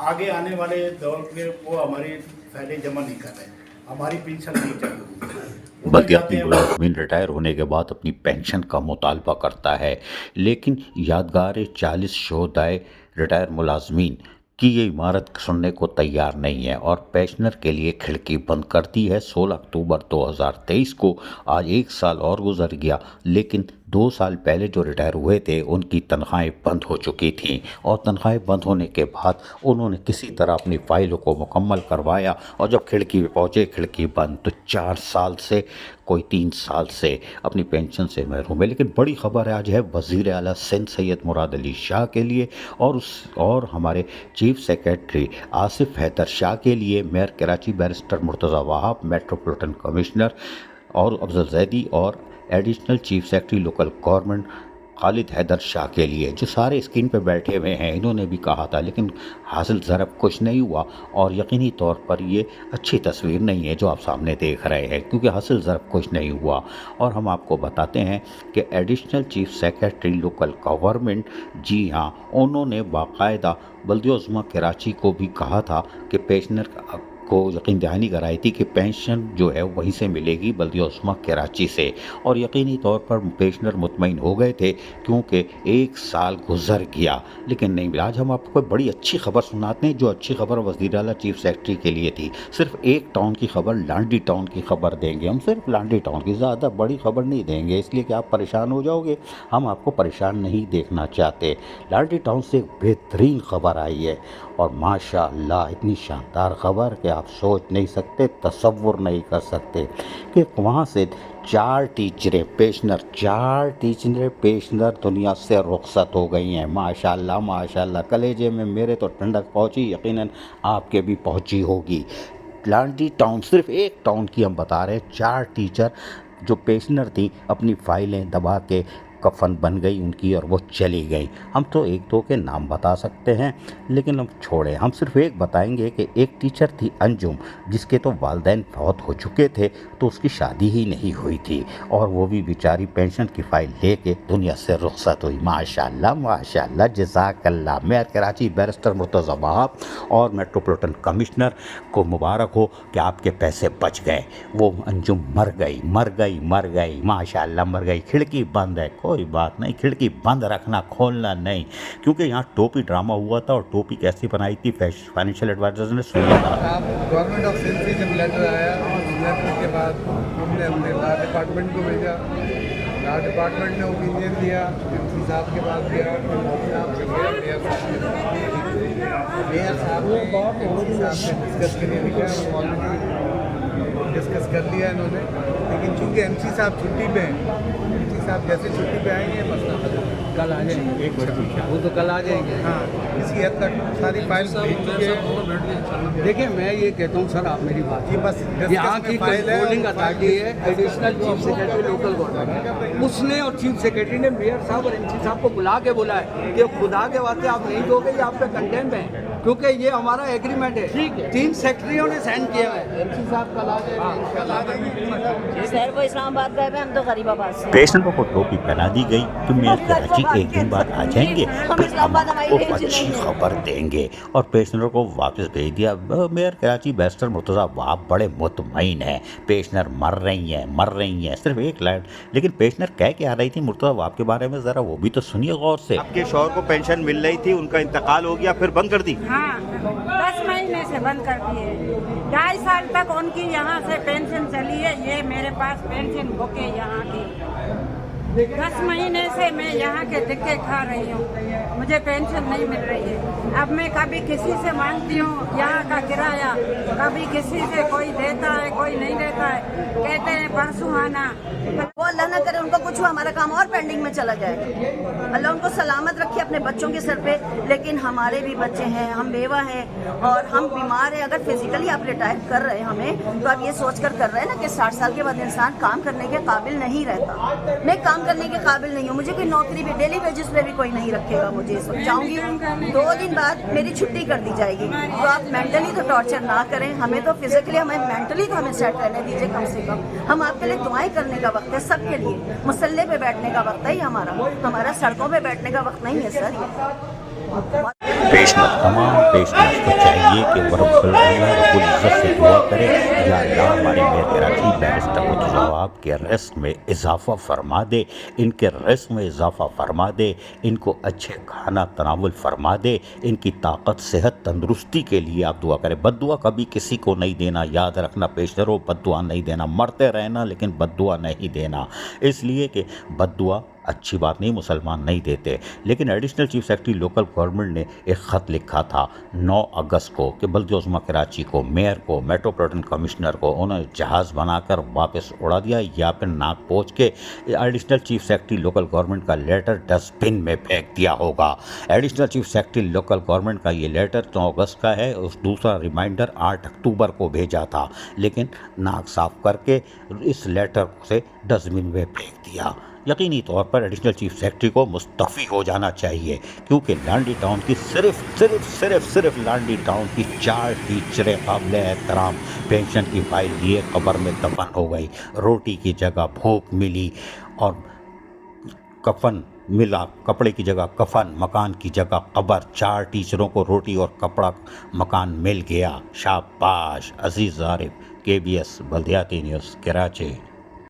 आगे आने वाले दौर में वो हमारी फाइलें जमा नहीं कर रहे, हमारी पेंशन नहीं चालू हुई। उधर बल्कि जाते अपनी हैं मुलाजमीन रिटायर होने के बाद अपनी पेंशन का मुतालबा करता है, लेकिन यादगार 40 शोहदाए रिटायर मुलाजमीन की ये इमारत सुनने को तैयार नहीं है और पेंशनर के लिए खिड़की बंद कर दी है। 16 अक्टूबर 2023 को आज एक साल और गुजर गया, लेकिन 2 साल पहले जो रिटायर हुए थे उनकी तनख्वाहें बंद हो चुकी थीं और तनख्वाहें बंद होने के बाद उन्होंने किसी तरह अपनी फाइलों को मुकम्मल करवाया और जब खिड़की पे पहुँचे खिड़की बंद, तो 4 साल से कोई 3 साल से अपनी पेंशन से महरूम है। लेकिन बड़ी खबर आज है वज़ीर आला सिंध सैयद मुराद अली शाह के लिए और हमारे चीफ सेक्रेटरी आसिफ हैदर शाह के लिए, mayor Karachi barrister Murtaza Wahab, metropolitan commissioner और अफजल जैदी और additional chief secretary local government Khalid Haider Shah के लिए, जो सारे स्क्रीन पे बैठे हुए हैं। इन्होंने भी कहा था, लेकिन हासिल ज़रब कुछ नहीं हुआ और यकीनी तौर पर ये अच्छी तस्वीर नहीं है जो आप सामने देख रहे हैं, क्योंकि हासिल ज़रब कुछ नहीं हुआ। और हम आपको बताते हैं कि additional chief secretary local government, जी हाँ, उन्होंने बाकायदा बल्दिया उज़्मा कराची को भी कहा था कि पेंशनर को यकीन दहानी कराई थी कि पेंशन जो है वहीं से मिलेगी, बल्दिया उज़्मा कराची से। और यकीनी तौर पर पेंशनर मुतमईन हो गए थे क्योंकि 1 साल गुजर गया लेकिन नहीं मिला। आज हम आपको बड़ी अच्छी खबर सुनाते हैं, जो अच्छी खबर वज़ीर आला चीफ सेक्रेटरी के लिए थी। सिर्फ एक टाउन की खबर, लांडी टाउन की खबर देंगे हम, सिर्फ लांडी टाउन की, ज़्यादा बड़ी खबर नहीं देंगे इसलिए कि आप परेशान हो जाओगे। हम आपको परेशान नहीं देखना चाहते। लांडी टाउन से एक बेहतरीन खबर आई है और माशाअल्लाह इतनी शानदार खबर कि आप सोच नहीं सकते, तसव्वुर नहीं कर सकते कि वहाँ से 4 टीचरें पेशनर दुनिया से रुखसत हो गई हैं। माशाअल्लाह माशाअल्लाह, कलेजे में मेरे तो ठंडक पहुँची, यकीनन आपके भी पहुँची होगी। लांडी टाउन, सिर्फ एक टाउन की हम बता रहे हैं, 4 टीचर जो पेशनर थी अपनी फाइलें दबा के कफन बन गई उनकी और वो चली गई। हम तो 1-2 के नाम बता सकते हैं लेकिन हम छोड़े, हम सिर्फ एक बताएंगे कि एक टीचर थी अंजुम, जिसके तो वालिदैन फौत हो चुके थे तो उसकी शादी ही नहीं हुई थी और वो भी बेचारी पेंशन की फ़ाइल लेके दुनिया से रुखसत हुई। माशाअल्लाह माशाअल्लाह, जज़ाकल्लाह। मेयर कराची बैरिस्टर मुर्तज़ा वहाब और मेट्रोपॉलिटन कमिश्नर को मुबारक हो कि आपके पैसे बच गए। वो अंजुम मर गई, माशाअल्लाह मर गई। खिड़की बंद है, कोई बात नहीं, खिड़की बंद रखना, खोलना नहीं, क्योंकि यहाँ टोपी ड्रामा हुआ था और टोपी कैसी बनाई थी फाइनेंशियल एडवाइजर्स ने, सुनिए। गवर्नमेंट ऑफ सिंध से जब लेटर आया, लेटर के बाद हमने अपने लॉ डिपार्टमेंट को भेजा, लॉ डिपार्टमेंट ने ओपिनियन दिया, एमसी साहब के पास गया, मेयर साहब ने एमसी साहब से डिस्कस करने लिखा, ऑलरेडी डिस्कस कर लिया इन्होंने। लेकिन चूँकि एमसी साहब छुट्टी पे हैं, एमसी साहब जैसे छुट्टी पे आएंगे मसला कल आ जाएंगे, वो तो कल आ जाएंगे। हाँ, इसी हद तक सारी फाइल भेज चुके हैं। देखिए मैं ये कहता हूँ सर, आप मेरी बात, ये बस यहाँ की कंट्रोलिंग अथॉरिटी है additional chief secretary local government, उसने और चीफ सेक्रेटरी ने मेयर साहब और एमसी साहब को बुला के बोला है कि खुदा के वास्ते आप नहीं दोगे, ये आप पे कंटेम्प्ट है, क्योंकि ये हमारा एग्रीमेंट है। ठीक है, 3 सेक्रेटरियों ने साइन किया है। एमसी साहब कल आ जाएंगे सर, वो इस्लामाबाद गए, हम तो गरीबाबाद से। पेशेंटों को टोपी पहना दी गई तो मेयर कराची एक दिन बाद आ जाएंगे, फिर हम आपको अच्छी खबर देंगे और पेशेंटों को वापस भेज दिया। मेयर कराची बैरिस्टर मुर्तज़ा वहाब बड़े मुतमईन हैं, पेशेंटर मर रही हैं, सिर्फ एक लाइन। लेकिन पेशेंटर कह के आ रही थी मुर्तज़ा वहाब के बारे में, ज़रा वो भी तो सुनिए गौर से। आपके शौहर को पेंशन मिल रही थी, उनका इंतकाल हो गया, फिर बंद कर दी। हाँ, 10 महीने से बंद कर दिए। 2.5 साल तक उनकी यहाँ से पेंशन चली है। ये मेरे पास पेंशन बुक है यहाँ की। 10 महीने से मैं यहाँ के धक्के खा रही हूँ, मुझे पेंशन नहीं मिल रही है। अब मैं कभी किसी से मांगती हूँ यहाँ का किराया, कभी किसी से, कोई देता है कोई नहीं देता है, कहते हैं परसों आना। वो अल्लाह ना करे उनको कुछ हुआ, हमारा काम और पेंडिंग में चला जाए। अल्लाह उनको सलामत रखे अपने बच्चों के सर पे। लेकिन हमारे भी बच्चे हैं, हम बेवा हैं और हम बीमार हैं। अगर फिजिकली आप रिटायर कर रहे हैं हमें, तो आप ये सोच कर कर रहे हैं ना कि 60 साल के बाद इंसान काम करने के काबिल नहीं रहता। मैं काम करने के काबिल नहीं हूँ, मुझे कोई नौकरी भी, डेली वेजेस पे भी कोई नहीं रखेगा। मुझे जाऊँगी 2 दिन बाद मेरी छुट्टी कर दी जाएगी। तो आप मेंटली तो टॉर्चर ना करें हमें, तो फिजिकली हमें, मेंटली तो हमें सेट रहने दीजिए कम से कम। हम आपके लिए दुआएं करने का वक्त है, सबके लिए। मुसल्ले पे बैठने का वक्त है हमारा सड़कों पे बैठने का वक्त नहीं है सर। ये पेशनर तमाम पेशनर्स को चाहिए कि वो रब्बुल इज़्ज़त से दुआ करें, या अल्लाह हमारी मेयर कराची बैरिस्टर को जवाब के रिस्क में इजाफ़ा फरमा दे, इनके रिस्क में इजाफ़ा फरमा दे, इनको अच्छे खाना तनावुल फरमा दे, इनकी ताकत सेहत तंदुरुस्ती के लिए आप दुआ करें। बद्दुआ कभी किसी को नहीं देना, याद रखना पेशनरों, बद्दुआ नहीं देना, मरते रहना लेकिन बद्दुआ नहीं देना, इसलिए कि बद्दुआ अच्छी बात नहीं, मुसलमान नहीं देते। लेकिन additional chief secretary local government ने एक ख़त लिखा था 9 अगस्त को कि बल्दिया उज़्मा कराची को, मेयर को, मेट्रोपॉलिटन कमिश्नर को उन्होंने जहाज़ बनाकर वापस उड़ा दिया या फिर नाक पहुँच के additional chief secretary local government का लेटर डस्टबिन में फेंक दिया होगा। Additional chief secretary local government का ये लेटर 9 अगस्त का है, उस दूसरा रिमाइंडर 8 अक्टूबर को भेजा था, लेकिन नाक साफ करके इस लेटर से डस्टबिन में फेंक दिया। यकीनी तौर पर एडिशनल चीफ सेक्रेटरी को मुस्तफ़ी हो जाना चाहिए, क्योंकि लांडी टाउन की सिर्फ लांडी टाउन की 4 टीचरें काबिल एहतराम पेंशन की फाइल लिए कब्र में दफन हो गई। रोटी की जगह भूख मिली और कफन मिला, कपड़े की जगह कफन, मकान की जगह कब्र। 4 टीचरों को रोटी और कपड़ा मकान मिल गया। शाबाश। अजीज़ आरिफ, KBS बल्दियाती न्यूज़, कराची।